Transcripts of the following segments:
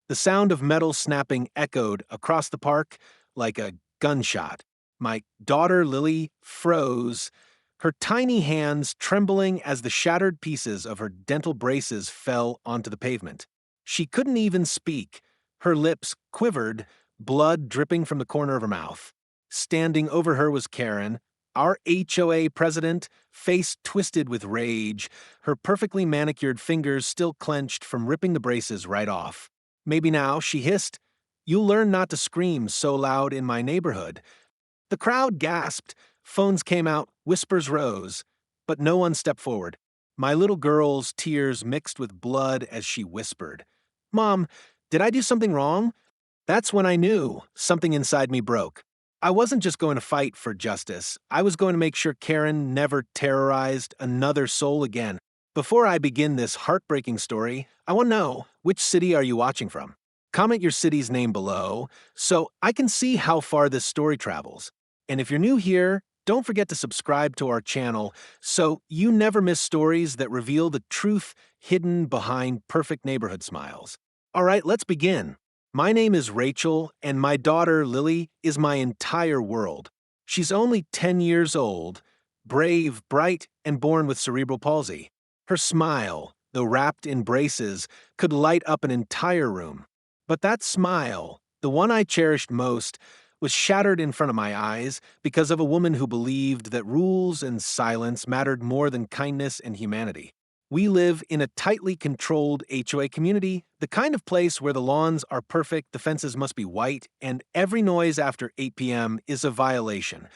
The sound of metal snapping echoed across the park like a gunshot. My daughter Lily froze, her tiny hands trembling as the shattered pieces of her dental braces fell onto the pavement. She couldn't even speak. Her lips quivered, blood dripping from the corner of her mouth. Standing over her was Karen, our HOA president, face twisted with rage, her perfectly manicured fingers still clenched from ripping the braces right off. Maybe now, she hissed, "You'll learn not to scream so loud in my neighborhood." The crowd gasped, phones came out, whispers rose, but no one stepped forward. My little girl's tears mixed with blood as she whispered, "Mom, did I do something wrong?" That's when I knew something inside me broke. I wasn't just going to fight for justice, I was going to make sure Karen never terrorized another soul again. Before I begin this heartbreaking story, I want to know, which city are you watching from? Comment your city's name below so I can see how far this story travels. And if you're new here, don't forget to subscribe to our channel so you never miss stories that reveal the truth hidden behind perfect neighborhood smiles. All right, let's begin. My name is Rachel, and my daughter Lily is my entire world. She's only 10 years old, brave, bright, and born with cerebral palsy. Her smile, though wrapped in braces, could light up an entire room. But that smile, the one I cherished most, was shattered in front of my eyes because of a woman who believed that rules and silence mattered more than kindness and humanity. We live in a tightly controlled HOA community, the kind of place where the lawns are perfect, the fences must be white, and every noise after 8 p.m. is a violation.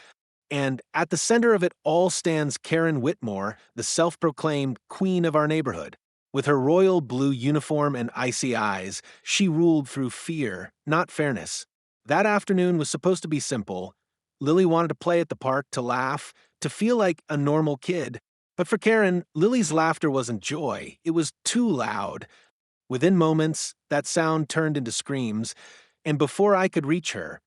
And at the center of it all stands Karen Whitmore, the self-proclaimed queen of our neighborhood. With her royal blue uniform and icy eyes, she ruled through fear, not fairness. That afternoon was supposed to be simple. Lily wanted to play at the park, to laugh, to feel like a normal kid. But for Karen, Lily's laughter wasn't joy, it was too loud. Within moments, that sound turned into screams, and before I could reach her,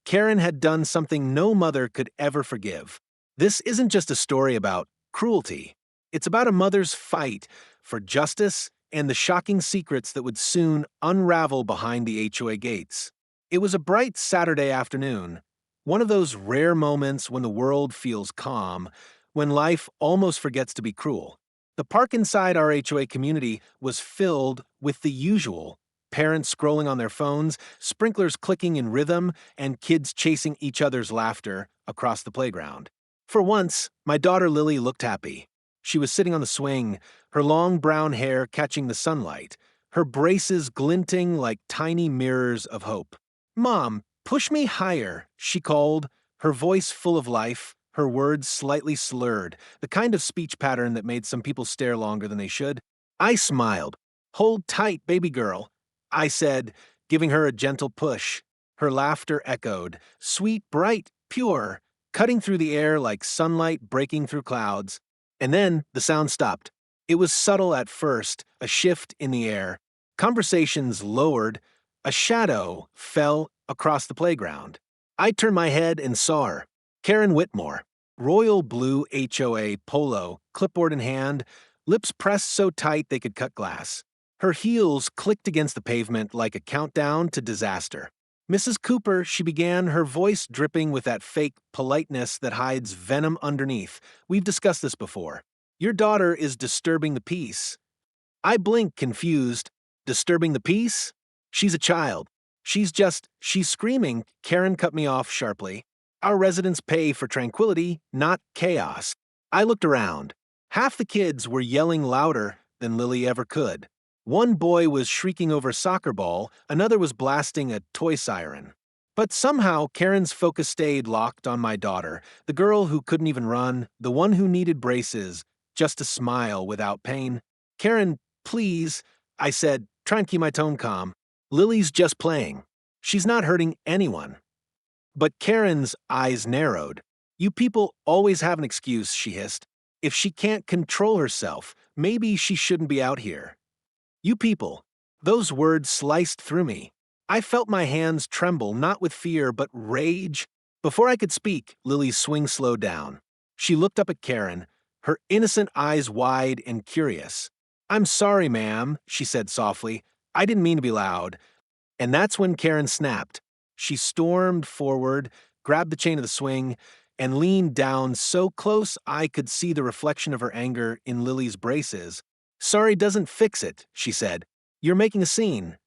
Karen had done something no mother could ever forgive. This isn't just a story about cruelty. It's about a mother's fight for justice and the shocking secrets that would soon unravel behind the HOA gates. It was a bright Saturday afternoon, one of those rare moments when the world feels calm, when life almost forgets to be cruel. The park inside our HOA community was filled with the usual: parents scrolling on their phones, sprinklers clicking in rhythm, and kids chasing each other's laughter across the playground. For once, my daughter Lily looked happy. She was sitting on the swing, her long brown hair catching the sunlight, her braces glinting like tiny mirrors of hope. "Mom, push me higher," she called, her voice full of life, her words slightly slurred, the kind of speech pattern that made some people stare longer than they should. I smiled. "Hold tight, baby girl," I said, giving her a gentle push. Her laughter echoed, sweet, bright, pure, cutting through the air like sunlight breaking through clouds. And then the sound stopped. It was subtle at first, a shift in the air. Conversations lowered. A shadow fell across the playground. I turned my head and saw her. Karen Whitmore, royal blue HOA polo, clipboard in hand, lips pressed so tight they could cut glass. Her heels clicked against the pavement like a countdown to disaster. "Mrs. Cooper," she began, her voice dripping with that fake politeness that hides venom underneath. "We've discussed this before. Your daughter is disturbing the peace." I blinked, confused. Disturbing the peace? She's a child. She's screaming. Karen cut me off sharply. Our residents pay for tranquility, not chaos. I looked around. Half the kids were yelling louder than Lily ever could. One boy was shrieking over a soccer ball, another was blasting a toy siren. But somehow Karen's focus stayed locked on my daughter, the girl who couldn't even run, the one who needed braces, just to smile without pain. "Karen, please," I said, trying to keep my tone calm. "Lily's just playing. She's not hurting anyone." But Karen's eyes narrowed. "You people always have an excuse," she hissed. "If she can't control herself, maybe she shouldn't be out here." You people. Those words sliced through me. I felt my hands tremble, not with fear, but rage. Before I could speak, Lily's swing slowed down. She looked up at Karen, her innocent eyes wide and curious. "I'm sorry, ma'am," she said softly. "I didn't mean to be loud." And that's when Karen snapped. She stormed forward, grabbed the chain of the swing, and leaned down so close I could see the reflection of her anger in Lily's braces. "Sorry doesn't fix it," she said. "You're making a scene."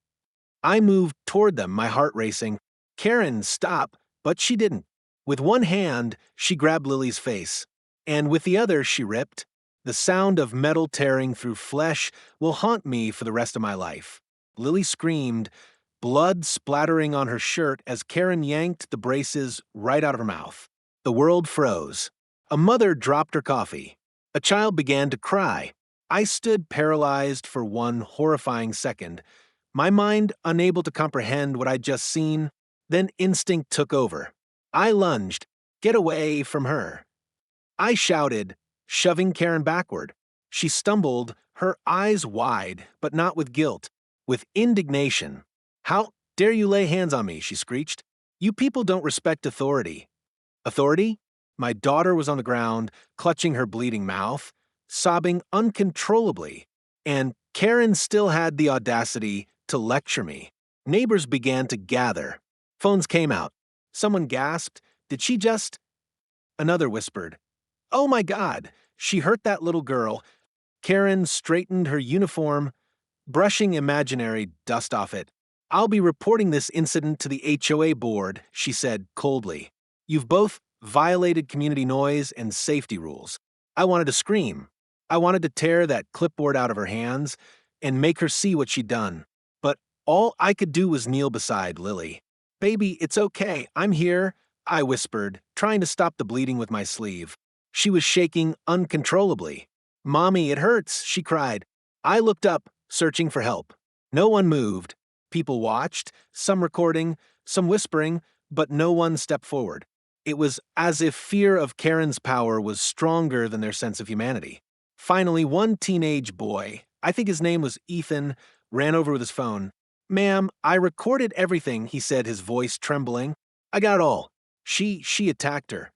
I moved toward them, my heart racing. "Karen, stop," but she didn't. With one hand, she grabbed Lily's face, and with the other, she ripped. The sound of metal tearing through flesh will haunt me for the rest of my life. Lily screamed, blood splattering on her shirt as Karen yanked the braces right out of her mouth. The world froze. A mother dropped her coffee. A child began to cry. I stood paralyzed for one horrifying second, my mind unable to comprehend what I'd just seen. Then instinct took over. I lunged. "Get away from her." I shouted, shoving Karen backward. She stumbled, her eyes wide, but not with guilt, with indignation. "How dare you lay hands on me?" she screeched. "You people don't respect authority." Authority? My daughter was on the ground, clutching her bleeding mouth, sobbing uncontrollably, and Karen still had the audacity to lecture me. Neighbors began to gather. Phones came out. Someone gasped, "Did she just—" Another whispered, "Oh my God, she hurt that little girl." Karen straightened her uniform, brushing imaginary dust off it. "I'll be reporting this incident to the HOA board," she said coldly. "You've both violated community noise and safety rules." I wanted to scream. I wanted to tear that clipboard out of her hands and make her see what she'd done. But all I could do was kneel beside Lily. "Baby, it's okay. I'm here," I whispered, trying to stop the bleeding with my sleeve. She was shaking uncontrollably. "Mommy, it hurts," she cried. I looked up, searching for help. No one moved. People watched, some recording, some whispering, but no one stepped forward. It was as if fear of Karen's power was stronger than their sense of humanity. Finally, one teenage boy, I think his name was Ethan, ran over with his phone. "Ma'am, I recorded everything," he said, his voice trembling. "I got it all. She attacked her."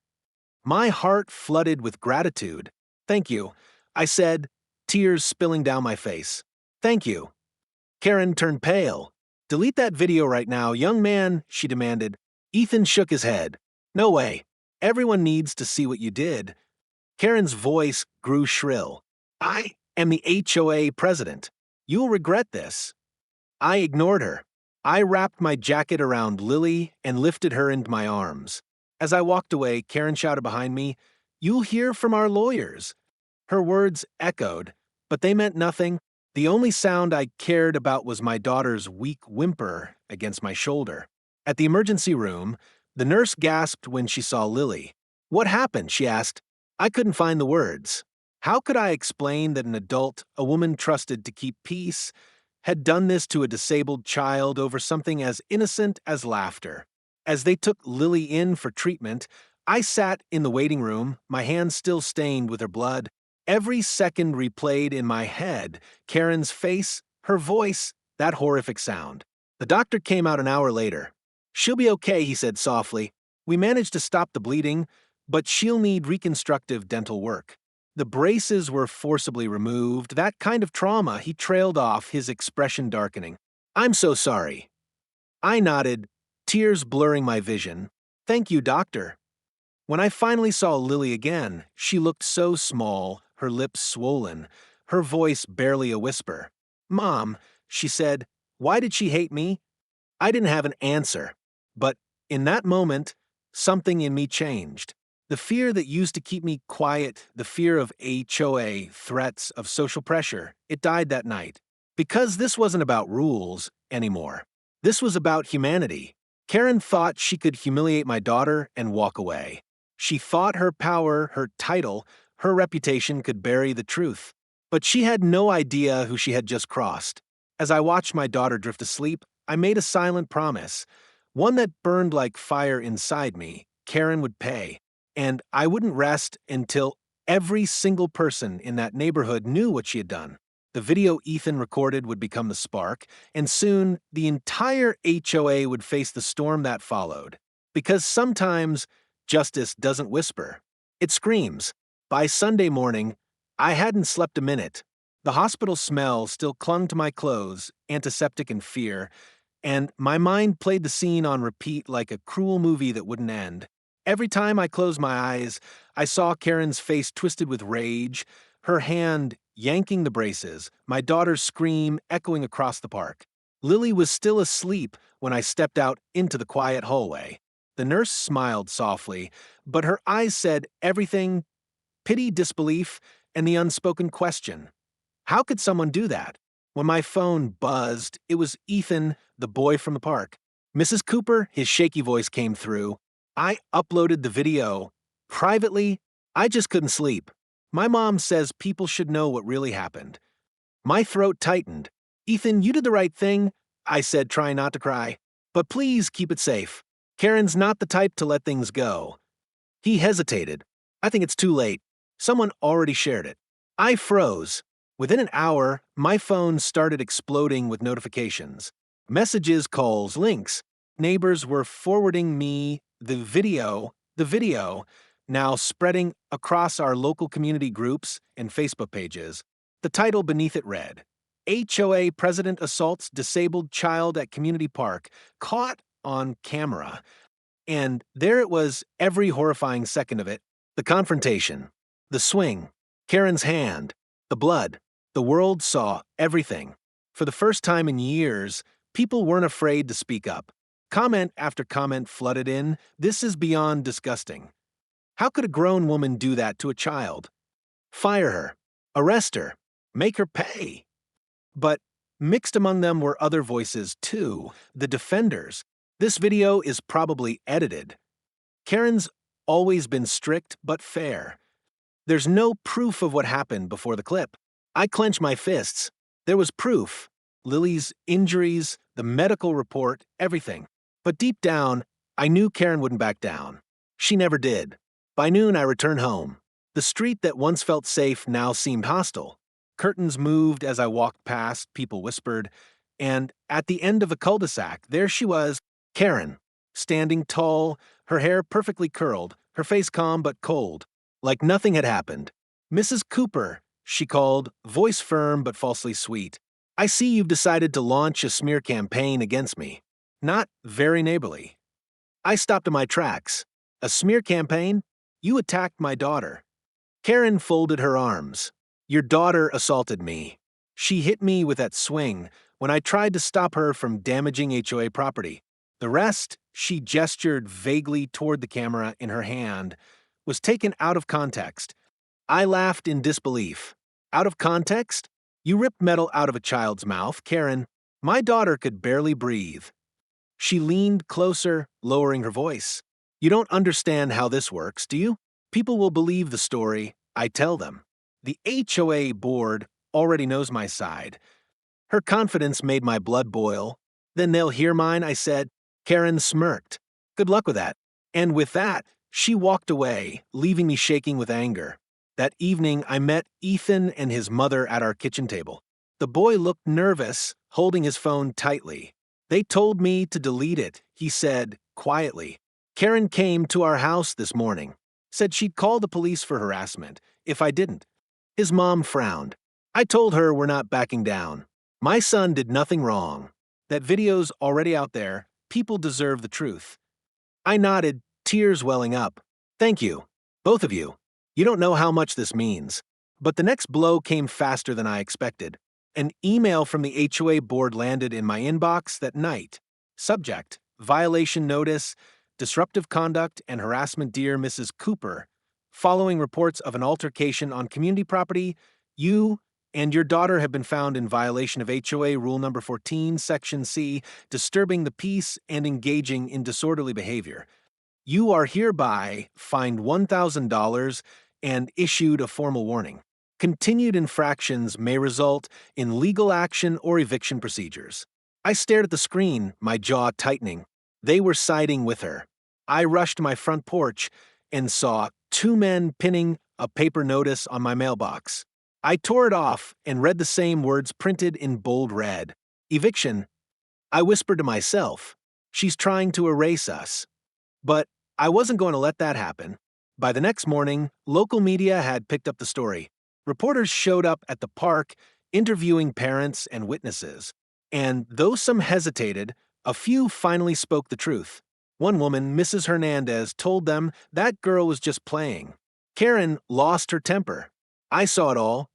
My heart flooded with gratitude. "Thank you," I said, tears spilling down my face. "Thank you." Karen turned pale. "Delete that video right now, young man," she demanded. Ethan shook his head. "No way. Everyone needs to see what you did." Karen's voice grew shrill. "I am the HOA president. You'll regret this." I ignored her. I wrapped my jacket around Lily and lifted her into my arms. As I walked away, Karen shouted behind me, "You'll hear from our lawyers." Her words echoed, but they meant nothing. The only sound I cared about was my daughter's weak whimper against my shoulder. At the emergency room, the nurse gasped when she saw Lily. "What happened?" she asked. I couldn't find the words. How could I explain that an adult, a woman trusted to keep peace, had done this to a disabled child over something as innocent as laughter? As they took Lily in for treatment, I sat in the waiting room, my hands still stained with her blood. Every second replayed in my head, Karen's face, her voice, that horrific sound. The doctor came out an hour later. "She'll be okay," he said softly. "We managed to stop the bleeding, but she'll need reconstructive dental work." The braces were forcibly removed, that kind of trauma. He trailed off, his expression darkening. "I'm so sorry." I nodded, tears blurring my vision. "Thank you, doctor." When I finally saw Lily again, she looked so small, her lips swollen, her voice barely a whisper. "Mom," she said, "why did she hate me?" I didn't have an answer, but in that moment, something in me changed. The fear that used to keep me quiet, the fear of HOA, threats, of social pressure, it died that night. Because this wasn't about rules anymore. This was about humanity. Karen thought she could humiliate my daughter and walk away. She thought her power, her title, her reputation could bury the truth. But she had no idea who she had just crossed. As I watched my daughter drift asleep, I made a silent promise, one that burned like fire inside me. Karen would pay, and I wouldn't rest until every single person in that neighborhood knew what she had done. The video Ethan recorded would become the spark, and soon the entire HOA would face the storm that followed. Because sometimes justice doesn't whisper, it screams. By Sunday morning, I hadn't slept a minute. The hospital smell still clung to my clothes, antiseptic and fear, and my mind played the scene on repeat like a cruel movie that wouldn't end. Every time I closed my eyes, I saw Karen's face twisted with rage, her hand yanking the braces, my daughter's scream echoing across the park. Lily was still asleep when I stepped out into the quiet hallway. The nurse smiled softly, but her eyes said everything: pity, disbelief, and the unspoken question. How could someone do that? When my phone buzzed, it was Ethan, the boy from the park. Mrs. Cooper, his shaky voice came through. I uploaded the video. Privately, I just couldn't sleep. My mom says people should know what really happened. My throat tightened. Ethan, you did the right thing, I said, trying not to cry. But please keep it safe. Karen's not the type to let things go. He hesitated. I think it's too late. Someone already shared it. I froze. Within an hour, my phone started exploding with notifications. Messages, calls, links. Neighbors were forwarding me the video, now spreading across our local community groups and Facebook pages. The title beneath it read, HOA President Assaults Disabled Child at Community Park, Caught on Camera. And there it was, every horrifying second of it. The confrontation, the swing, Karen's hand, the blood. The world saw everything. For the first time in years, people weren't afraid to speak up. Comment after comment flooded in. This is beyond disgusting. How could a grown woman do that to a child? Fire her. Arrest her. Make her pay. But mixed among them were other voices too, the defenders. This video is probably edited. Karen's always been strict but fair. There's no proof of what happened before the clip. I clenched my fists. There was proof. Lily's injuries, the medical report, everything. But deep down, I knew Karen wouldn't back down. She never did. By noon, I returned home. The street that once felt safe now seemed hostile. Curtains moved as I walked past, people whispered, and at the end of a cul-de-sac, there she was, Karen, standing tall, her hair perfectly curled, her face calm but cold, like nothing had happened. Mrs. Cooper, she called, voice firm but falsely sweet. I see you've decided to launch a smear campaign against me. Not very neighborly. I stopped in my tracks. A smear campaign? You attacked my daughter. Karen folded her arms. Your daughter assaulted me. She hit me with that swing when I tried to stop her from damaging HOA property. The rest, she gestured vaguely toward the camera in her hand, was taken out of context. I laughed in disbelief. Out of context? You ripped metal out of a child's mouth, Karen. My daughter could barely breathe. She leaned closer, lowering her voice. You don't understand how this works, do you? People will believe the story I tell them. The HOA board already knows my side. Her confidence made my blood boil. Then they'll hear mine, I said. Karen smirked. Good luck with that. And with that, she walked away, leaving me shaking with anger. That evening, I met Ethan and his mother at our kitchen table. The boy looked nervous, holding his phone tightly. They told me to delete it, he said, quietly. Karen came to our house this morning. Said she'd call the police for harassment if I didn't. His mom frowned. I told her we're not backing down. My son did nothing wrong. That video's already out there. People deserve the truth. I nodded, tears welling up. Thank you. Both of you. You don't know how much this means. But the next blow came faster than I expected. An email from the HOA board landed in my inbox that night. Subject: violation notice, disruptive conduct and harassment. Dear Mrs. Cooper, following reports of an altercation on community property, you and your daughter have been found in violation of HOA Rule Number 14, Section C, disturbing the peace and engaging in disorderly behavior. You are hereby fined $1,000 and issued a formal warning. Continued infractions may result in legal action or eviction procedures. I stared at the screen, my jaw tightening. They were siding with her. I rushed to my front porch and saw two men pinning a paper notice on my mailbox. I tore it off and read the same words printed in bold red. Eviction. I whispered to myself, she's trying to erase us. But I wasn't going to let that happen. By the next morning, local media had picked up the story. Reporters showed up at the park, interviewing parents and witnesses. And though some hesitated, A few finally spoke the truth. One woman, Mrs. Hernandez, told them that girl was just playing. Karen lost her temper. I saw it all.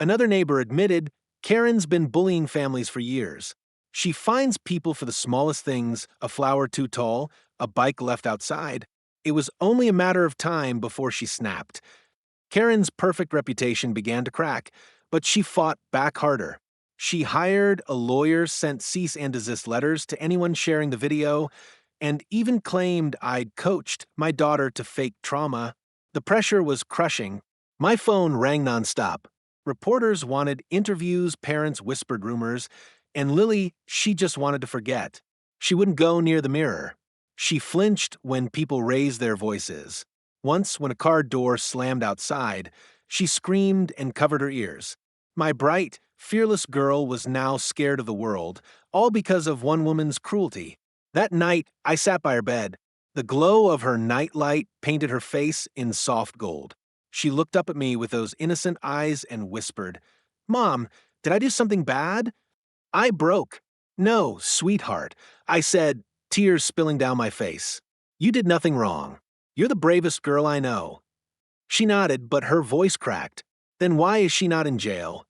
Another neighbor admitted Karen's been bullying families for years. She fines people for the smallest things: a flower too tall, a bike left outside. It was only a matter of time before she snapped. Karen's perfect reputation began to crack, but she fought back harder. She hired a lawyer, sent cease and desist letters to anyone sharing the video, and even claimed I'd coached my daughter to fake trauma. The pressure was crushing. My phone rang nonstop. Reporters wanted interviews, parents whispered rumors, and Lily, she just wanted to forget. She wouldn't go near the mirror. She flinched when people raised their voices. Once, when a car door slammed outside, she screamed and covered her ears. My bright, fearless girl was now scared of the world, all because of one woman's cruelty. That night, I sat by her bed. The glow of her nightlight painted her face in soft gold. She looked up at me with those innocent eyes and whispered, "Mom, did I do something bad?" I broke. "No, sweetheart," I said, tears spilling down my face. "You did nothing wrong. You're the bravest girl I know." She nodded, but her voice cracked. "Then why is she not in jail?"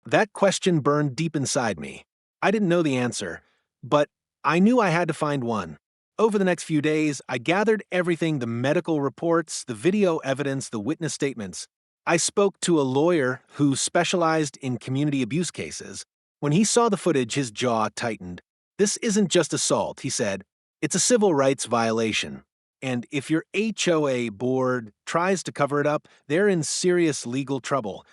That question burned deep inside me. I didn't know the answer, but I knew I had to find one. Over the next few days, I gathered everything: the medical reports, the video evidence, the witness statements. I spoke to a lawyer who specialized in community abuse cases. When he saw the footage, his jaw tightened. "This isn't just assault," he said. "It's a civil rights violation. And if your HOA board tries to cover it up, they're in serious legal trouble."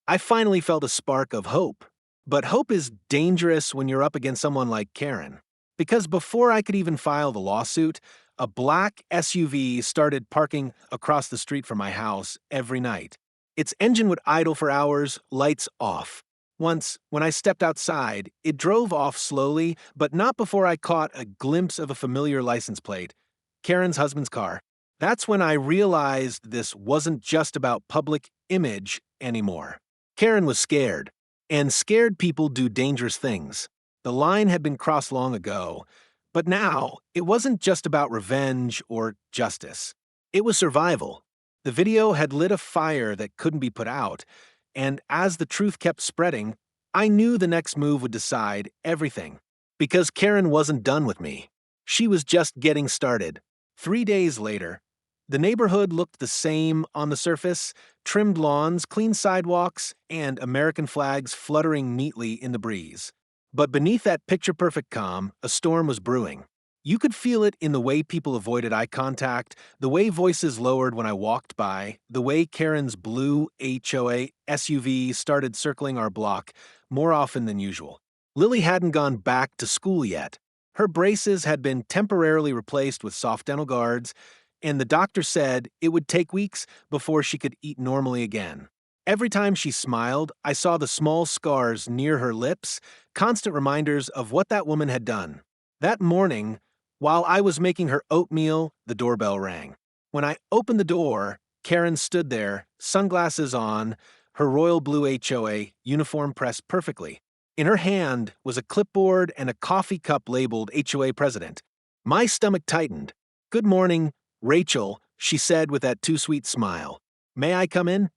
I finally felt a spark of hope. But hope is dangerous when you're up against someone like Karen. Because before I could even file the lawsuit, a black SUV started parking across the street from my house every night. Its engine would idle for hours, lights off. Once, when I stepped outside, it drove off slowly, but not before I caught a glimpse of a familiar license plate: Karen's husband's car. That's when I realized this wasn't just about public image anymore. Karen was scared, and scared people do dangerous things. The line had been crossed long ago, but now it wasn't just about revenge or justice. It was survival. The video had lit a fire that couldn't be put out, and as the truth kept spreading, I knew the next move would decide everything. Because Karen wasn't done with me. She was just getting started. 3 days later, the neighborhood looked the same on the surface: trimmed lawns, clean sidewalks, and American flags fluttering neatly in the breeze. But beneath that picture-perfect calm, a storm was brewing. You could feel it in the way people avoided eye contact, the way voices lowered when I walked by, the way Karen's blue HOA SUV started circling our block more often than usual. Lily hadn't gone back to school yet. Her braces had been temporarily replaced with soft dental guards, and the doctor said it would take weeks before she could eat normally again. Every time she smiled, I saw the small scars near her lips, constant reminders of what that woman had done. That morning, while I was making her oatmeal, the doorbell rang. When I opened the door, Karen stood there, sunglasses on, her royal blue HOA uniform pressed perfectly. In her hand was a clipboard and a coffee cup labeled HOA President. My stomach tightened. "Good morning, Rachel," she said with that too sweet smile. "May I come in?"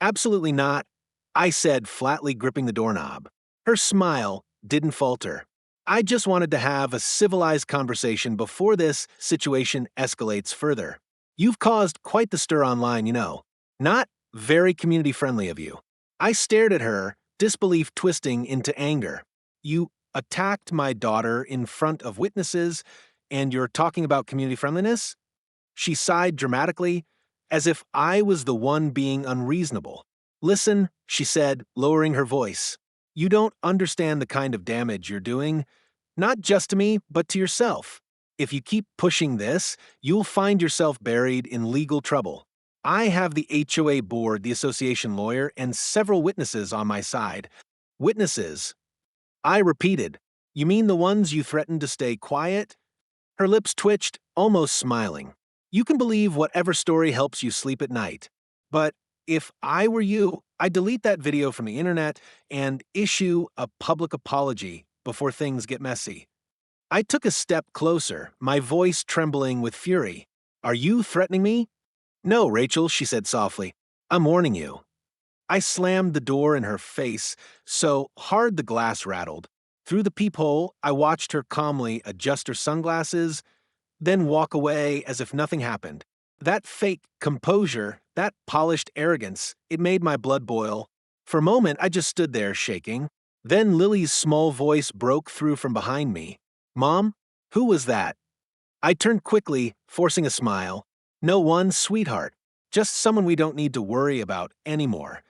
"Absolutely not," I said, flatly gripping the doorknob. Her smile didn't falter. "I just wanted to have a civilized conversation before this situation escalates further. You've caused quite the stir online, you know. Not very community-friendly of you." I stared at her, disbelief twisting into anger. "You attacked my daughter in front of witnesses, and you're talking about community friendliness?" She sighed dramatically, as if I was the one being unreasonable. "Listen," she said, lowering her voice. "You don't understand the kind of damage you're doing, not just to me, but to yourself. If you keep pushing this, you'll find yourself buried in legal trouble. I have the HOA board, the association lawyer, and several witnesses on my side." "Witnesses?" I repeated. "You mean the ones you threatened to stay quiet?" Her lips twitched, almost smiling. "You can believe whatever story helps you sleep at night. But if I were you, I'd delete that video from the internet and issue a public apology before things get messy." I took a step closer, my voice trembling with fury. Are you threatening me? No, Rachel, she said softly. I'm warning you. I slammed the door in her face so hard the glass rattled. Through the peephole, I watched her calmly adjust her sunglasses, then walk away as if nothing happened. That fake composure, that polished arrogance, it made my blood boil. For a moment, I just stood there shaking. Then Lily's small voice broke through from behind me. Mom, who was that? I turned quickly, forcing a smile. No one, sweetheart. Just someone we don't need to worry about anymore.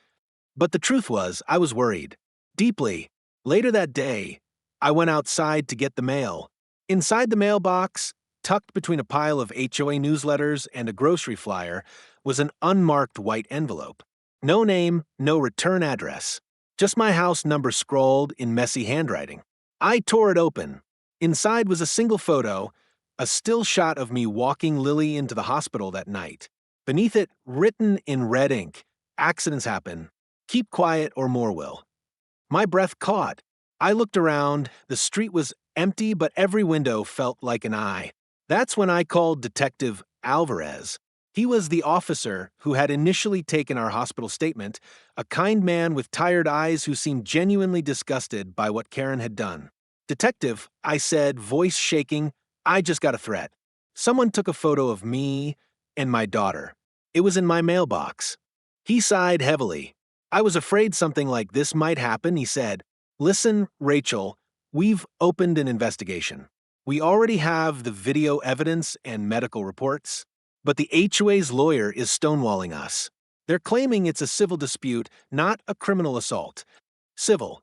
But the truth was, I was worried. Deeply. Later that day, I went outside to get the mail. Inside the mailbox, tucked between a pile of HOA newsletters and a grocery flyer, was an unmarked white envelope. No name, no return address. Just my house number scrawled in messy handwriting. I tore it open. Inside was a single photo, a still shot of me walking Lily into the hospital that night. Beneath it, written in red ink, accidents happen. Keep quiet or more will. My breath caught. I looked around. The street was empty, but every window felt like an eye. That's when I called Detective Alvarez. He was the officer who had initially taken our hospital statement, a kind man with tired eyes who seemed genuinely disgusted by what Karen had done. Detective, I said, voice shaking, I just got a threat. Someone took a photo of me and my daughter. It was in my mailbox. He sighed heavily. I was afraid something like this might happen, he said. Listen, Rachel, we've opened an investigation. We already have the video evidence and medical reports, but the HOA's lawyer is stonewalling us. They're claiming it's a civil dispute, not a criminal assault. Civil.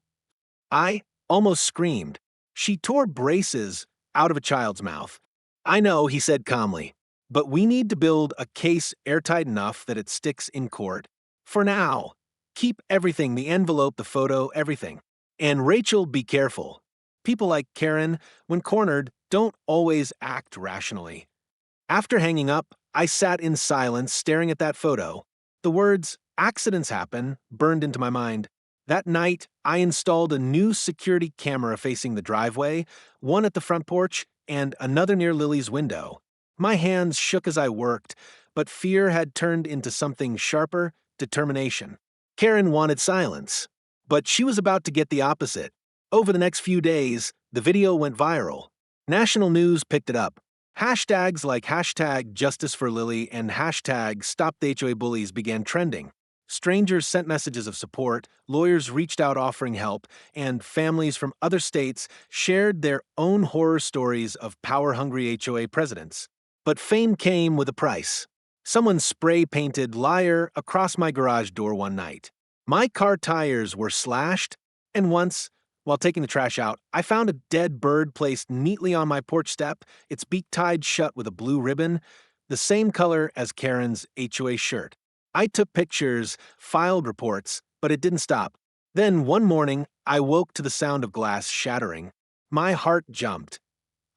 I almost screamed. She tore braces out of a child's mouth. I know, he said calmly, but we need to build a case airtight enough that it sticks in court. For now. Keep everything, the envelope, the photo, everything. And Rachel, be careful. People like Karen, when cornered, don't always act rationally. After hanging up, I sat in silence staring at that photo. The words, accidents happen, burned into my mind. That night, I installed a new security camera facing the driveway, one at the front porch, and another near Lily's window. My hands shook as I worked, but fear had turned into something sharper, determination. Karen wanted silence, but she was about to get the opposite. Over the next few days, the video went viral. National news picked it up. Hashtags like hashtag Justice for Lily and hashtag Stop the HOA Bullies began trending. Strangers sent messages of support, lawyers reached out offering help, and families from other states shared their own horror stories of power-hungry HOA presidents. But fame came with a price. Someone spray-painted liar across my garage door one night. My car tires were slashed, and once, while taking the trash out, I found a dead bird placed neatly on my porch step, its beak tied shut with a blue ribbon, the same color as Karen's HOA shirt. I took pictures, filed reports, but it didn't stop. Then one morning, I woke to the sound of glass shattering. My heart jumped.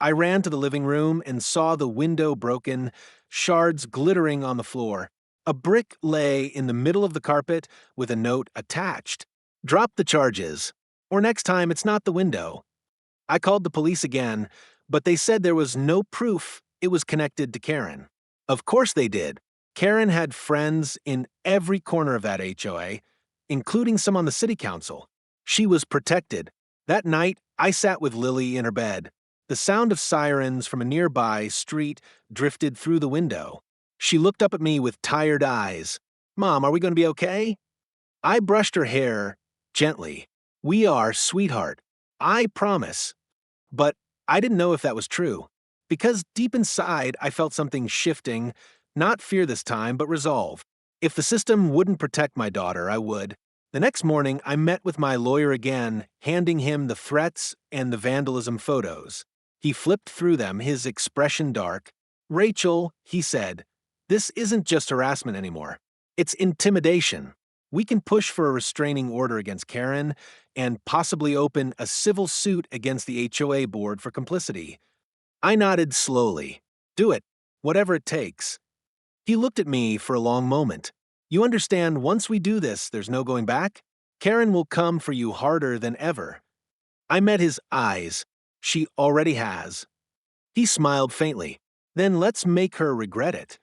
I ran to the living room and saw the window broken, shards glittering on the floor. A brick lay in the middle of the carpet with a note attached. Drop the charges, or next time it's not the window. I called the police again, but they said there was no proof it was connected to Karen. Of course they did. Karen had friends in every corner of that HOA, including some on the city council. She was protected. That night, I sat with Lily in her bed. The sound of sirens from a nearby street drifted through the window. She looked up at me with tired eyes. Mom, are we going to be okay? I brushed her hair gently. We are, sweetheart. I promise. But I didn't know if that was true. Because deep inside, I felt something shifting, not fear this time, but resolve. If the system wouldn't protect my daughter, I would. The next morning, I met with my lawyer again, handing him the threats and the vandalism photos. He flipped through them, his expression dark. Rachel, he said, this isn't just harassment anymore. It's intimidation. We can push for a restraining order against Karen and possibly open a civil suit against the HOA board for complicity. I nodded slowly. Do it, whatever it takes. He looked at me for a long moment. You understand, once we do this, there's no going back? Karen will come for you harder than ever. I met his eyes. She already has. He smiled faintly. Then let's make her regret it.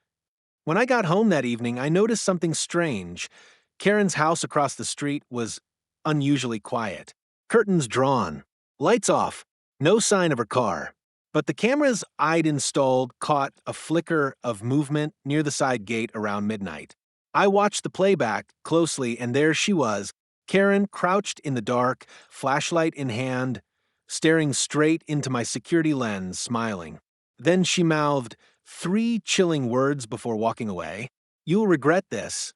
When I got home that evening, I noticed something strange. Karen's house across the street was unusually quiet. Curtains drawn, lights off, no sign of her car. But the cameras I'd installed caught a flicker of movement near the side gate around midnight. I watched the playback closely, and there she was, Karen crouched in the dark, flashlight in hand, staring straight into my security lens, smiling. Then she mouthed 3 chilling words before walking away. "You'll regret this."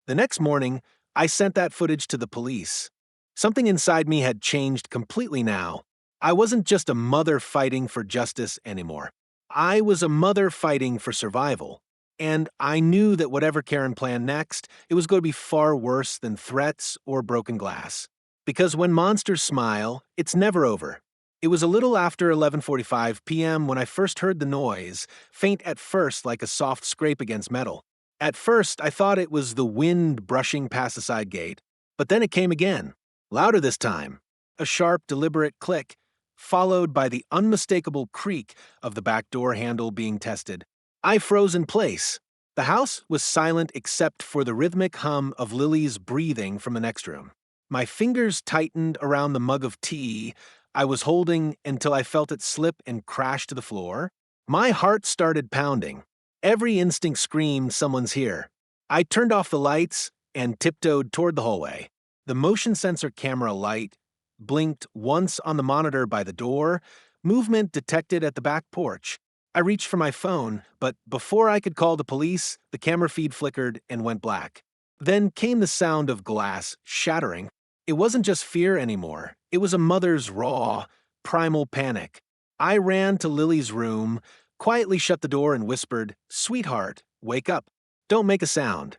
The next morning, I sent that footage to the police. Something inside me had changed completely now. I wasn't just a mother fighting for justice anymore. I was a mother fighting for survival. And I knew that whatever Karen planned next, it was going to be far worse than threats or broken glass. Because when monsters smile, it's never over. It was a little after 11:45 p.m. when I first heard the noise, faint at first like a soft scrape against metal. At first, I thought it was the wind brushing past the side gate, but then it came again, louder this time. A sharp, deliberate click, followed by the unmistakable creak of the back door handle being tested. I froze in place. The house was silent except for the rhythmic hum of Lily's breathing from the next room. My fingers tightened around the mug of tea I was holding until I felt it slip and crash to the floor. My heart started pounding. Every instinct screamed, "Someone's here." I turned off the lights and tiptoed toward the hallway. The motion sensor camera light blinked once on the monitor by the door, movement detected at the back porch. I reached for my phone, but before I could call the police, the camera feed flickered and went black. Then came the sound of glass shattering. It wasn't just fear anymore. It was a mother's raw, primal panic. I ran to Lily's room, quietly shut the door and whispered, "Sweetheart, wake up. Don't make a sound."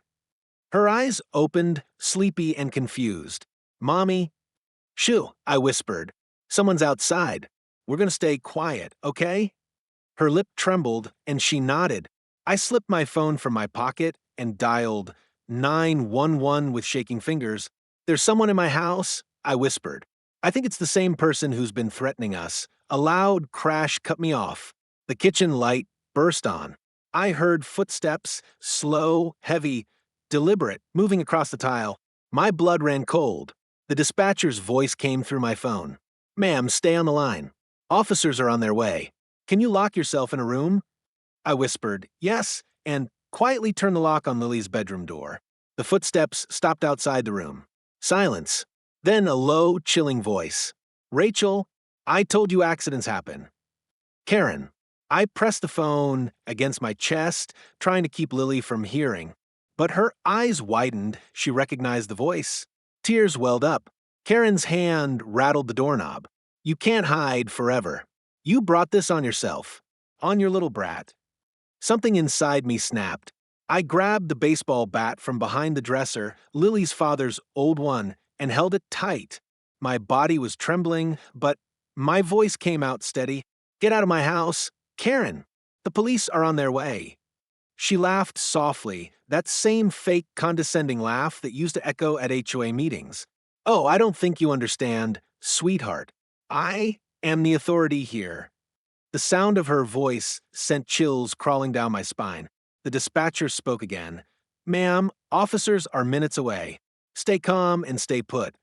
Her eyes opened, sleepy and confused. "Mommy?" "Shoo," I whispered. "Someone's outside. We're going to stay quiet, okay?" Her lip trembled, and she nodded. I slipped my phone from my pocket and dialed 911 with shaking fingers. "There's someone in my house," I whispered. "I think it's the same person who's been threatening us." A loud crash cut me off. The kitchen light burst on. I heard footsteps, slow, heavy, deliberate, moving across the tile. My blood ran cold. The dispatcher's voice came through my phone. "Ma'am, stay on the line. Officers are on their way. Can you lock yourself in a room?" I whispered, "Yes," and quietly turned the lock on Lily's bedroom door. The footsteps stopped outside the room. Silence. Then a low, chilling voice. "Rachel, I told you accidents happen." "Karen." I pressed the phone against my chest, trying to keep Lily from hearing. But her eyes widened. She recognized the voice. Tears welled up. Karen's hand rattled the doorknob. "You can't hide forever. You brought this on yourself. On your little brat." Something inside me snapped. I grabbed the baseball bat from behind the dresser, Lily's father's old one, and held it tight. My body was trembling, but my voice came out steady. "Get out of my house. Karen, the police are on their way." She laughed softly, that same fake condescending laugh that used to echo at HOA meetings. "Oh, I don't think you understand, sweetheart. I am the authority here." The sound of her voice sent chills crawling down my spine. The dispatcher spoke again. "Ma'am, officers are minutes away. Stay calm and stay put."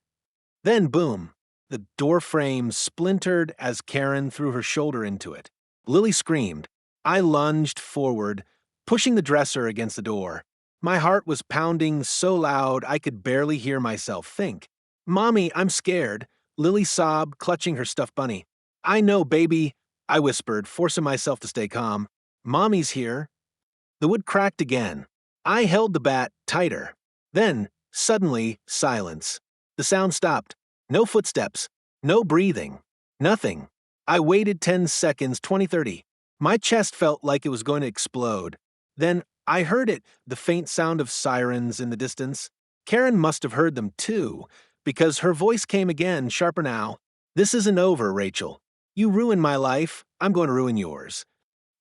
Then boom, the door frame splintered as Karen threw her shoulder into it. Lily screamed. I lunged forward, pushing the dresser against the door. My heart was pounding so loud I could barely hear myself think. "Mommy, I'm scared," Lily sobbed, clutching her stuffed bunny. "I know, baby," I whispered, forcing myself to stay calm. "Mommy's here." The wood cracked again. I held the bat tighter. Then, suddenly, silence. The sound stopped. No footsteps. No breathing. Nothing. I waited 10 seconds, 20, 30. My chest felt like it was going to explode. Then I heard it, the faint sound of sirens in the distance. Karen must have heard them too, because her voice came again, sharper now. "This isn't over, Rachel. You ruined my life. I'm going to ruin yours."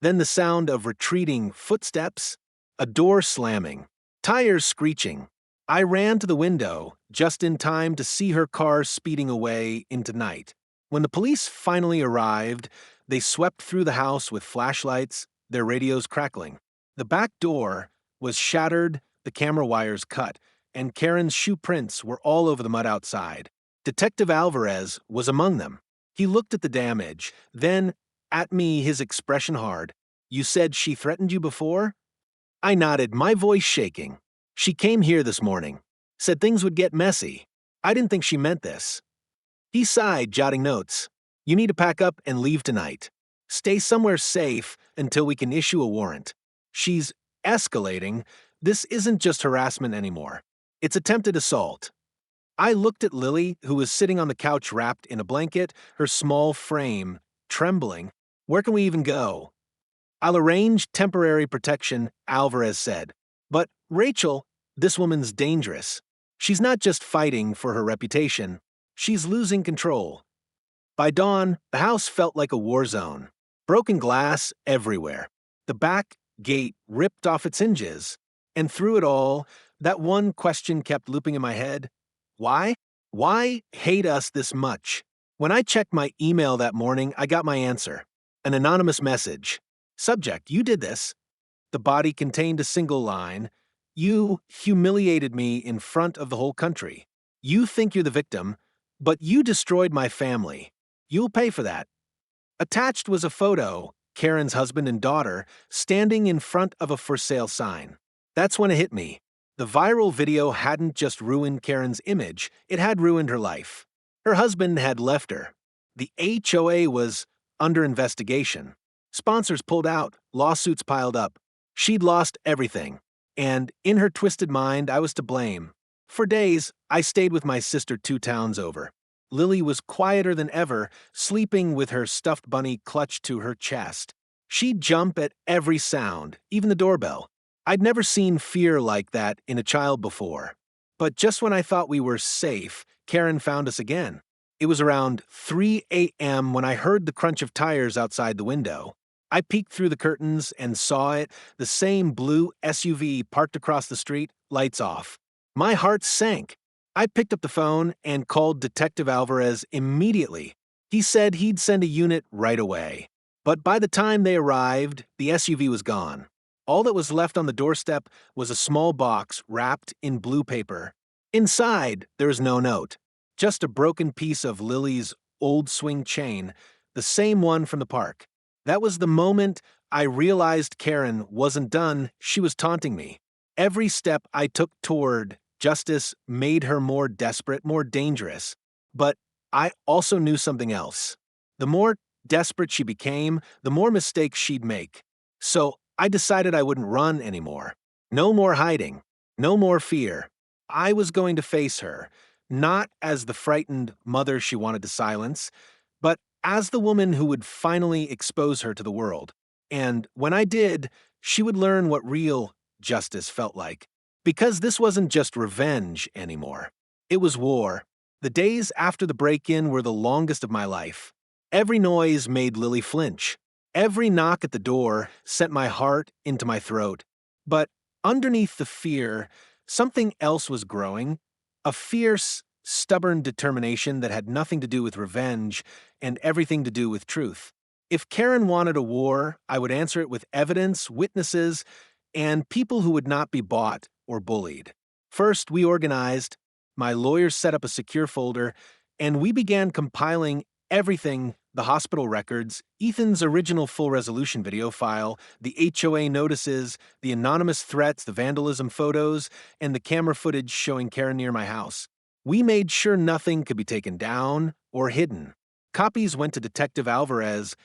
Then the sound of retreating footsteps, a door slamming, tires screeching. I ran to the window, just in time to see her car speeding away into night. When the police finally arrived, they swept through the house with flashlights, their radios crackling. The back door was shattered, the camera wires cut, and Karen's shoe prints were all over the mud outside. Detective Alvarez was among them. He looked at the damage, then at me, his expression hard. "You said she threatened you before?" I nodded, my voice shaking. "She came here this morning. Said things would get messy. I didn't think she meant this." He sighed, jotting notes. "You need to pack up and leave tonight. Stay somewhere safe until we can issue a warrant. She's escalating. This isn't just harassment anymore. It's attempted assault." I looked at Lily, who was sitting on the couch wrapped in a blanket, her small frame trembling. "Where can we even go?" "I'll arrange temporary protection," Alvarez said. "But, Rachel, this woman's dangerous. She's not just fighting for her reputation. She's losing control." By dawn, the house felt like a war zone. Broken glass everywhere. The back gate ripped off its hinges. And through it all, that one question kept looping in my head. Why? Why hate us this much? When I checked my email that morning, I got my answer. An anonymous message. Subject: "You did this." The body contained a single line. "You humiliated me in front of the whole country. You think you're the victim, but you destroyed my family. You'll pay for that." Attached was a photo, Karen's husband and daughter, standing in front of a for sale sign. That's when it hit me. The viral video hadn't just ruined Karen's image, it had ruined her life. Her husband had left her. The HOA was under investigation. Sponsors pulled out, lawsuits piled up. She'd lost everything. And in her twisted mind, I was to blame. For days, I stayed with my sister 2 towns over. Lily was quieter than ever, sleeping with her stuffed bunny clutched to her chest. She'd jump at every sound, even the doorbell. I'd never seen fear like that in a child before. But just when I thought we were safe, Karen found us again. It was around 3 a.m. when I heard the crunch of tires outside the window. I peeked through the curtains and saw it, the same blue SUV parked across the street, lights off. My heart sank. I picked up the phone and called Detective Alvarez immediately. He said he'd send a unit right away. But by the time they arrived, the SUV was gone. All that was left on the doorstep was a small box wrapped in blue paper. Inside, there was no note, just a broken piece of Lily's old swing chain, the same one from the park. That was the moment I realized Karen wasn't done, she was taunting me. Every step I took toward justice made her more desperate, more dangerous. But I also knew something else. The more desperate she became, the more mistakes she'd make. So I decided I wouldn't run anymore. No more hiding. No more fear. I was going to face her, not as the frightened mother she wanted to silence, but as the woman who would finally expose her to the world. And when I did, she would learn what real justice felt like. Because this wasn't just revenge anymore. It was war. The days after the break-in were the longest of my life. Every noise made Lily flinch. Every knock at the door sent my heart into my throat. But underneath the fear, something else was growing. A fierce, stubborn determination that had nothing to do with revenge and everything to do with truth. If Karen wanted a war, I would answer it with evidence, witnesses, and people who would not be bought or bullied. First, we organized. My lawyers set up a secure folder, and we began compiling everything: the hospital records, Ethan's original full-resolution video file, the HOA notices, the anonymous threats, the vandalism photos, and the camera footage showing Karen near my house. We made sure nothing could be taken down or hidden. Copies went to Detective Alvarez.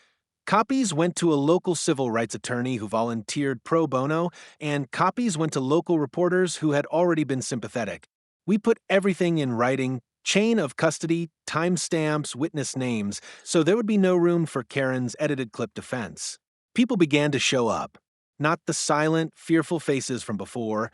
Copies went to a local civil rights attorney who volunteered pro bono, and copies went to local reporters who had already been sympathetic. We put everything in writing, chain of custody, timestamps, witness names, so there would be no room for Karen's edited clip defense. People began to show up. Not the silent, fearful faces from before,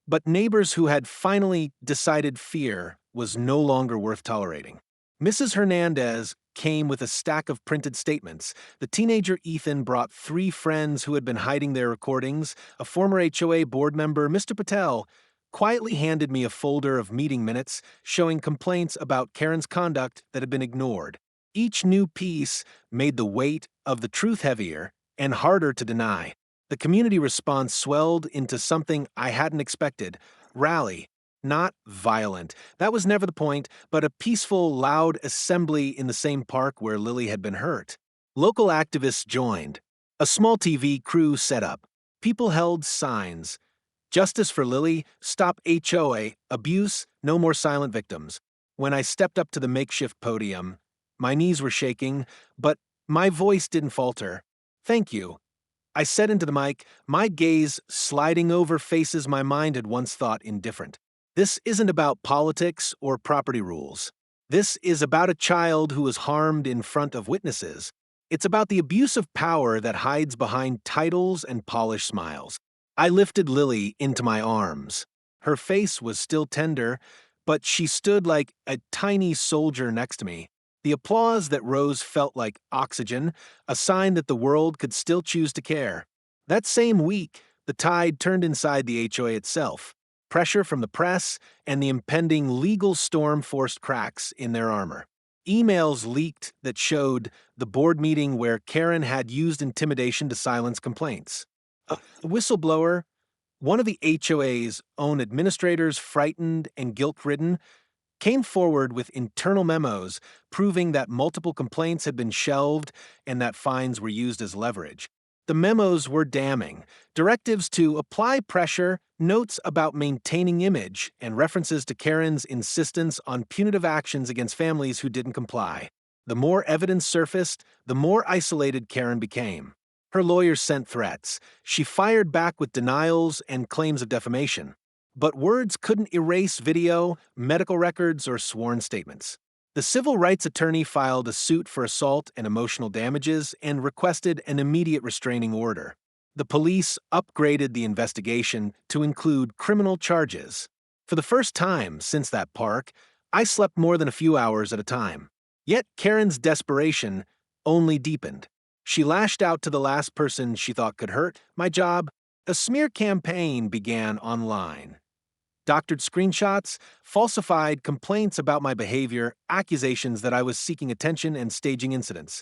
but neighbors who had finally decided fear was no longer worth tolerating. Mrs. Hernandez came with a stack of printed statements. The teenager Ethan brought 3 friends who had been hiding their recordings. A former HOA board member, Mr. Patel, quietly handed me a folder of meeting minutes showing complaints about Karen's conduct that had been ignored. Each new piece made the weight of the truth heavier and harder to deny. The community response swelled into something I hadn't expected: rally, not violent. That was never the point, but a peaceful, loud assembly in the same park where Lily had been hurt. Local activists joined. A small TV crew set up. People held signs: Justice for Lily, Stop HOA, Abuse, No More Silent Victims. When I stepped up to the makeshift podium, my knees were shaking, but my voice didn't falter. "Thank you," I said into the mic, my gaze sliding over faces my mind had once thought indifferent. "This isn't about politics or property rules. This is about a child who was harmed in front of witnesses. It's about the abuse of power that hides behind titles and polished smiles." I lifted Lily into my arms. Her face was still tender, but she stood like a tiny soldier next to me. The applause that rose felt like oxygen, a sign that the world could still choose to care. That same week, the tide turned inside the HOA itself. Pressure from the press and the impending legal storm forced cracks in their armor. Emails leaked that showed the board meeting where Karen had used intimidation to silence complaints. A whistleblower, one of the HOA's own administrators, frightened and guilt-ridden, came forward with internal memos proving that multiple complaints had been shelved and that fines were used as leverage. The memos were damning: directives to apply pressure, notes about maintaining image, and references to Karen's insistence on punitive actions against families who didn't comply. The more evidence surfaced, the more isolated Karen became. Her lawyers sent threats. She fired back with denials and claims of defamation. But words couldn't erase video, medical records, or sworn statements. The civil rights attorney filed a suit for assault and emotional damages and requested an immediate restraining order. The police upgraded the investigation to include criminal charges. For the first time since that park, I slept more than a few hours at a time. Yet Karen's desperation only deepened. She lashed out to the last person she thought could hurt my job. A smear campaign began online. Doctored screenshots, falsified complaints about my behavior, accusations that I was seeking attention and staging incidents.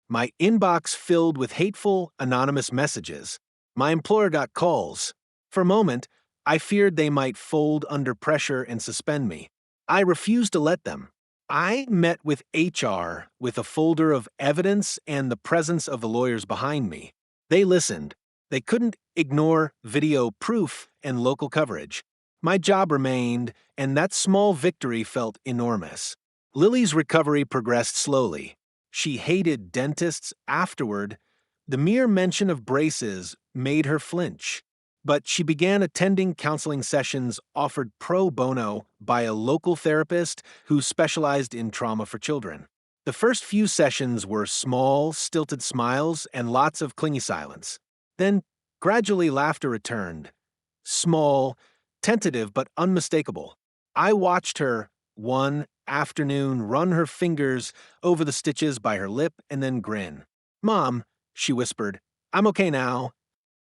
My inbox filled with hateful, anonymous messages. My employer got calls. For a moment, I feared they might fold under pressure and suspend me. I refused to let them. I met with HR with a folder of evidence and the presence of the lawyers behind me. They listened. They couldn't ignore video proof and local coverage. My job remained, and that small victory felt enormous. Lily's recovery progressed slowly. She hated dentists afterward. The mere mention of braces made her flinch. But she began attending counseling sessions offered pro bono by a local therapist who specialized in trauma for children. The first few sessions were small, stilted smiles and lots of clingy silence. Then, gradually, laughter returned. Small, tentative but unmistakable. I watched her, one afternoon, run her fingers over the stitches by her lip and then grin. "Mom," she whispered, "I'm okay now."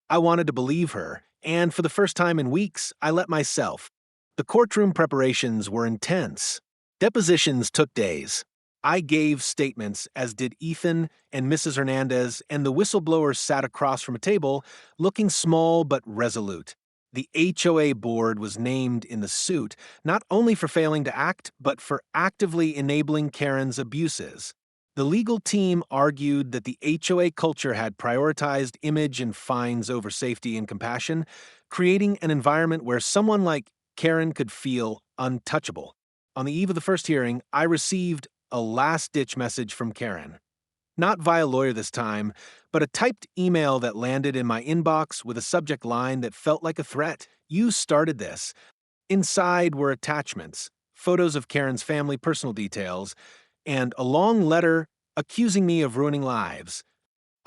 I wanted to believe her, and for the first time in weeks, I let myself. The courtroom preparations were intense. Depositions took days. I gave statements, as did Ethan and Mrs. Hernandez, and the whistleblower sat across from a table, looking small but resolute. The HOA board was named in the suit, not only for failing to act, but for actively enabling Karen's abuses. The legal team argued that the HOA culture had prioritized image and fines over safety and compassion, creating an environment where someone like Karen could feel untouchable. On the eve of the first hearing, I received a last-ditch message from Karen. Not via lawyer this time, but a typed email that landed in my inbox with a subject line that felt like a threat. "You started this." Inside were attachments, photos of Karen's family, personal details, and a long letter accusing me of ruining lives.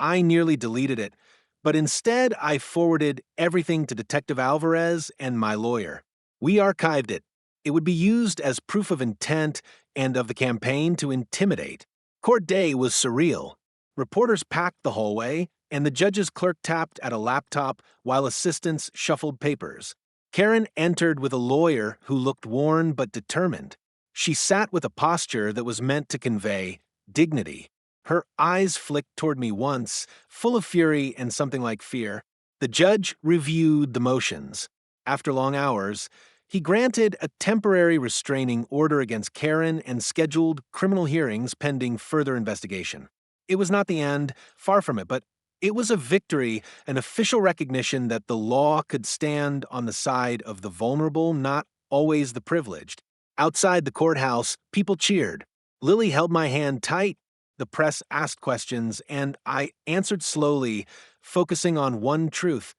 I nearly deleted it, but instead I forwarded everything to Detective Alvarez and my lawyer. We archived it. It would be used as proof of intent and of the campaign to intimidate. Court day was surreal. Reporters packed the hallway, and the judge's clerk tapped at a laptop while assistants shuffled papers. Karen entered with a lawyer who looked worn but determined. She sat with a posture that was meant to convey, dignity. Her eyes flicked toward me once, full of fury and something like fear. The judge reviewed the motions. After long hours, he granted a temporary restraining order against Karen and scheduled criminal hearings pending further investigation. It was not the end, far from it, but it was a victory, an official recognition that the law could stand on the side of the vulnerable, not always the privileged. Outside the courthouse, people cheered. Lily held my hand tight. The press asked questions, and I answered slowly, focusing on one truth.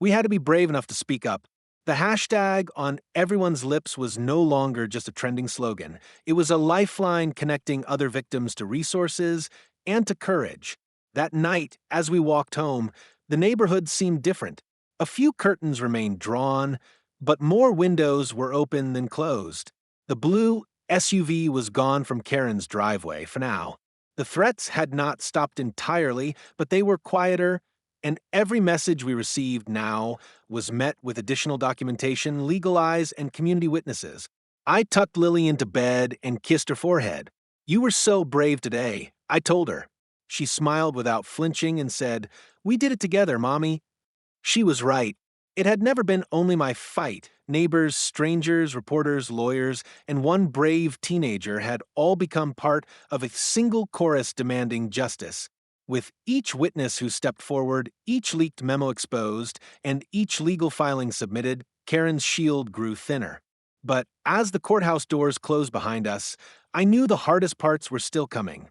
We had to be brave enough to speak up. The hashtag on everyone's lips was no longer just a trending slogan. It was a lifeline connecting other victims to resources and to courage. That night, as we walked home, the neighborhood seemed different. A few curtains remained drawn, but more windows were open than closed. The blue SUV was gone from Karen's driveway for now. The threats had not stopped entirely, but they were quieter, and every message we received now was met with additional documentation, legal eyes, and community witnesses. I tucked Lily into bed and kissed her forehead. "You were so brave today," I told her. She smiled without flinching and said, "We did it together, Mommy." She was right. It had never been only my fight. Neighbors, strangers, reporters, lawyers, and one brave teenager had all become part of a single chorus demanding justice. With each witness who stepped forward, each leaked memo exposed, and each legal filing submitted, Karen's shield grew thinner. But as the courthouse doors closed behind us, I knew the hardest parts were still coming.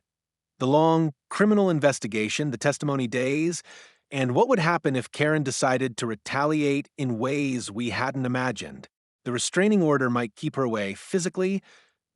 The long criminal investigation, the testimony days, and what would happen if Karen decided to retaliate in ways we hadn't imagined. The restraining order might keep her away physically,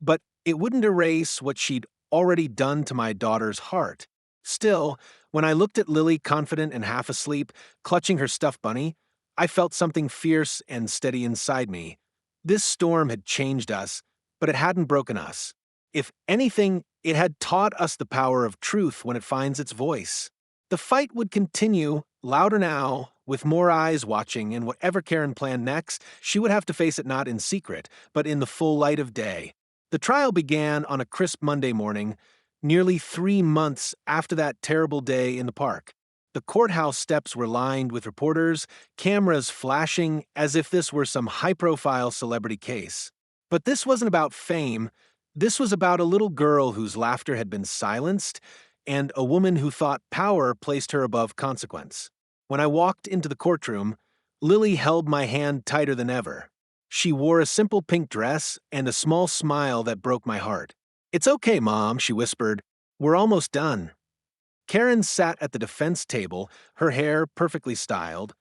but it wouldn't erase what she'd already done to my daughter's heart. Still, when I looked at Lily confident and half asleep, clutching her stuffed bunny, I felt something fierce and steady inside me. This storm had changed us, but it hadn't broken us. If anything, it had taught us the power of truth when it finds its voice. The fight would continue, louder now, with more eyes watching, and whatever Karen planned next, she would have to face it not in secret, but in the full light of day. The trial began on a crisp Monday morning, nearly 3 months after that terrible day in the park. The courthouse steps were lined with reporters, cameras flashing as if this were some high-profile celebrity case. But this wasn't about fame. This was about a little girl whose laughter had been silenced, and a woman who thought power placed her above consequence. When I walked into the courtroom, Lily held my hand tighter than ever. She wore a simple pink dress and a small smile that broke my heart. "It's okay, Mom," she whispered. "We're almost done." Karen sat at the defense table, her hair perfectly styled.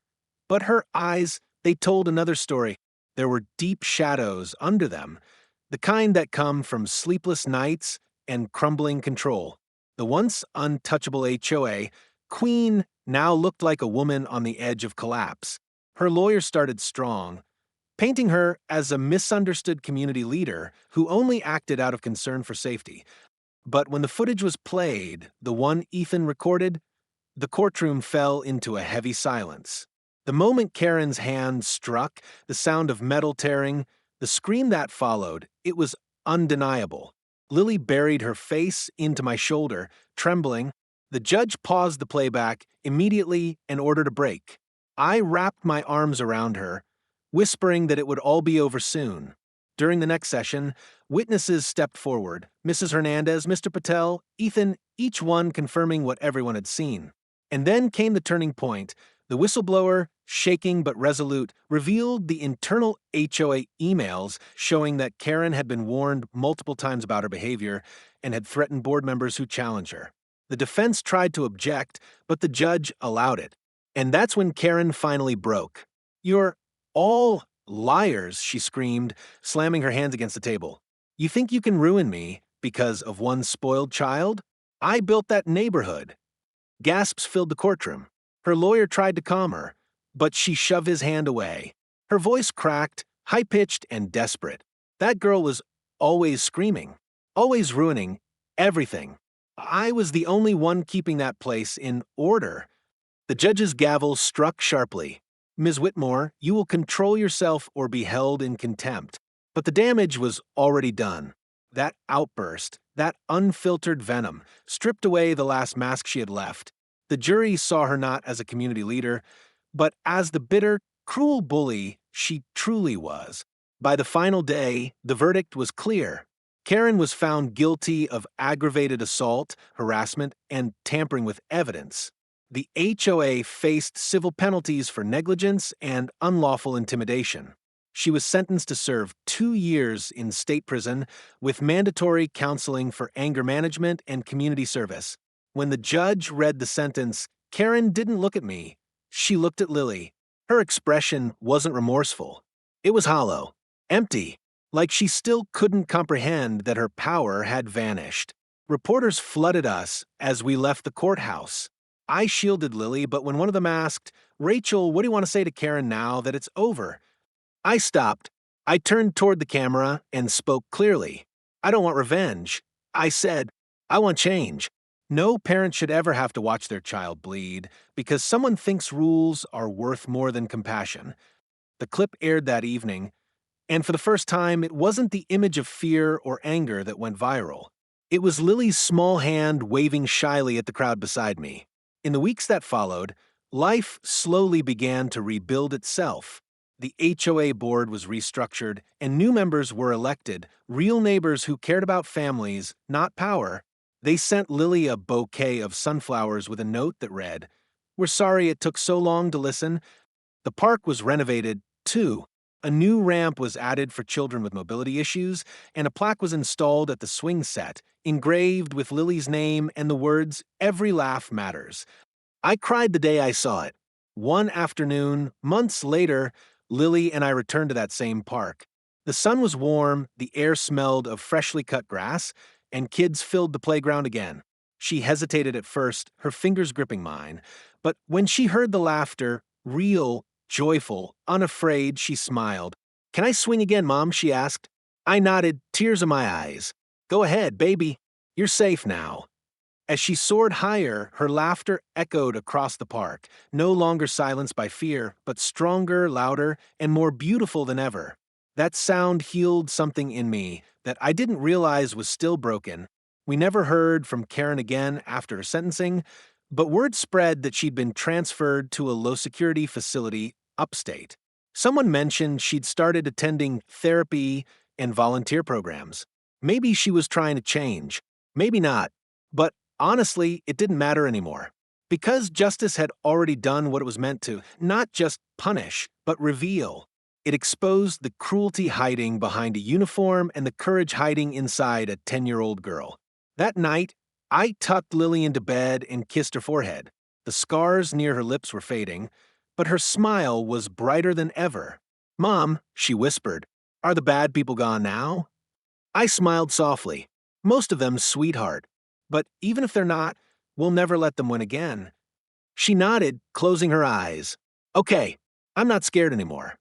But her eyes, they told another story. There were deep shadows under them, the kind that come from sleepless nights and crumbling control. The once untouchable HOA, Queen, now looked like a woman on the edge of collapse. Her lawyer started strong, painting her as a misunderstood community leader who only acted out of concern for safety. But when the footage was played, the one Ethan recorded, the courtroom fell into a heavy silence. The moment Karen's hand struck, the sound of metal tearing, the scream that followed, it was undeniable. Lily buried her face into my shoulder, trembling. The judge paused the playback immediately and ordered a break. I wrapped my arms around her, whispering that it would all be over soon. During the next session, witnesses stepped forward, Mrs. Hernandez, Mr. Patel, Ethan, each one confirming what everyone had seen. And then came the turning point. The whistleblower, shaking but resolute, revealed the internal HOA emails showing that Karen had been warned multiple times about her behavior and had threatened board members who challenged her. The defense tried to object, but the judge allowed it. And that's when Karen finally broke. "You're all liars," she screamed, slamming her hands against the table. "You think you can ruin me because of one spoiled child? I built that neighborhood." Gasps filled the courtroom. Her lawyer tried to calm her, but she shoved his hand away. Her voice cracked, high-pitched and desperate. That girl was always screaming, always ruining everything. I was the only one keeping that place in order. The judge's gavel struck sharply. "Ms. Whitmore, you will control yourself or be held in contempt." But the damage was already done. That outburst, that unfiltered venom, stripped away the last mask she had left. The jury saw her not as a community leader, but as the bitter, cruel bully she truly was. By the final day, the verdict was clear. Karen was found guilty of aggravated assault, harassment, and tampering with evidence. The HOA faced civil penalties for negligence and unlawful intimidation. She was sentenced to serve 2 years in state prison with mandatory counseling for anger management and community service. When the judge read the sentence, Karen didn't look at me. She looked at Lily. Her expression wasn't remorseful. It was hollow, empty, like she still couldn't comprehend that her power had vanished. Reporters flooded us as we left the courthouse. I shielded Lily, but when one of them asked, "Rachel, what do you want to say to Karen now that it's over?" I stopped. I turned toward the camera and spoke clearly. I don't want revenge. I said, I want change. No parent should ever have to watch their child bleed because someone thinks rules are worth more than compassion. The clip aired that evening, and for the first time, it wasn't the image of fear or anger that went viral. It was Lily's small hand waving shyly at the crowd beside me. In the weeks that followed, life slowly began to rebuild itself. The HOA board was restructured, and new members were elected, real neighbors who cared about families, not power. They sent Lily a bouquet of sunflowers with a note that read, "We're sorry it took so long to listen." The park was renovated, too. A new ramp was added for children with mobility issues, and a plaque was installed at the swing set, engraved with Lily's name and the words, "Every laugh matters." I cried the day I saw it. One afternoon, months later, Lily and I returned to that same park. The sun was warm, the air smelled of freshly cut grass, and kids filled the playground again. She hesitated at first, her fingers gripping mine, but when she heard the laughter, real, joyful, unafraid, she smiled. "Can I swing again, Mom?" she asked. I nodded, tears in my eyes. "Go ahead, baby. You're safe now." As she soared higher, her laughter echoed across the park, no longer silenced by fear, but stronger, louder, and more beautiful than ever. That sound healed something in me that I didn't realize was still broken. We never heard from Karen again after her sentencing, but word spread that she'd been transferred to a low-security facility upstate. Someone mentioned she'd started attending therapy and volunteer programs. Maybe she was trying to change. Maybe not. But honestly, it didn't matter anymore. Because justice had already done what it was meant to, not just punish, but reveal. It exposed the cruelty hiding behind a uniform and the courage hiding inside a 10-year-old girl. That night, I tucked Lily into bed and kissed her forehead. The scars near her lips were fading, but her smile was brighter than ever. "Mom," she whispered, "are the bad people gone now?" I smiled softly. "Most of them, sweetheart. But even if they're not, we'll never let them win again." She nodded, closing her eyes. "Okay, I'm not scared anymore."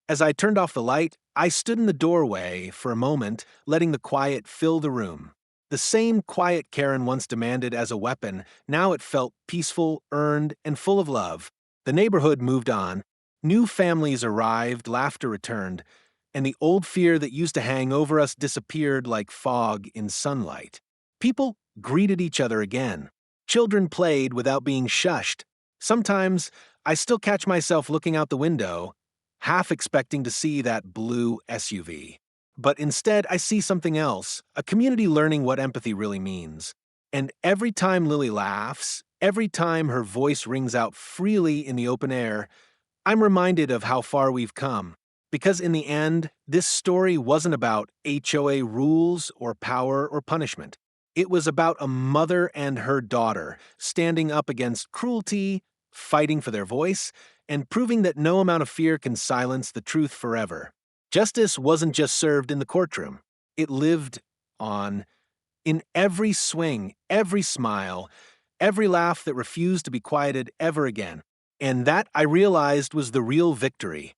As I turned off the light, I stood in the doorway for a moment, letting the quiet fill the room. The same quiet Karen once demanded as a weapon, now it felt peaceful, earned, and full of love. The neighborhood moved on. New families arrived, laughter returned, and the old fear that used to hang over us disappeared like fog in sunlight. People greeted each other again. Children played without being shushed. Sometimes I still catch myself looking out the window, half expecting to see that blue SUV. But instead, I see something else, a community learning what empathy really means. And every time Lily laughs, every time her voice rings out freely in the open air, I'm reminded of how far we've come. Because in the end, this story wasn't about HOA rules or power or punishment. It was about a mother and her daughter standing up against cruelty, fighting for their voice, and proving that no amount of fear can silence the truth forever. Justice wasn't just served in the courtroom. It lived on in every swing, every smile, every laugh that refused to be quieted ever again. And that, I realized, was the real victory.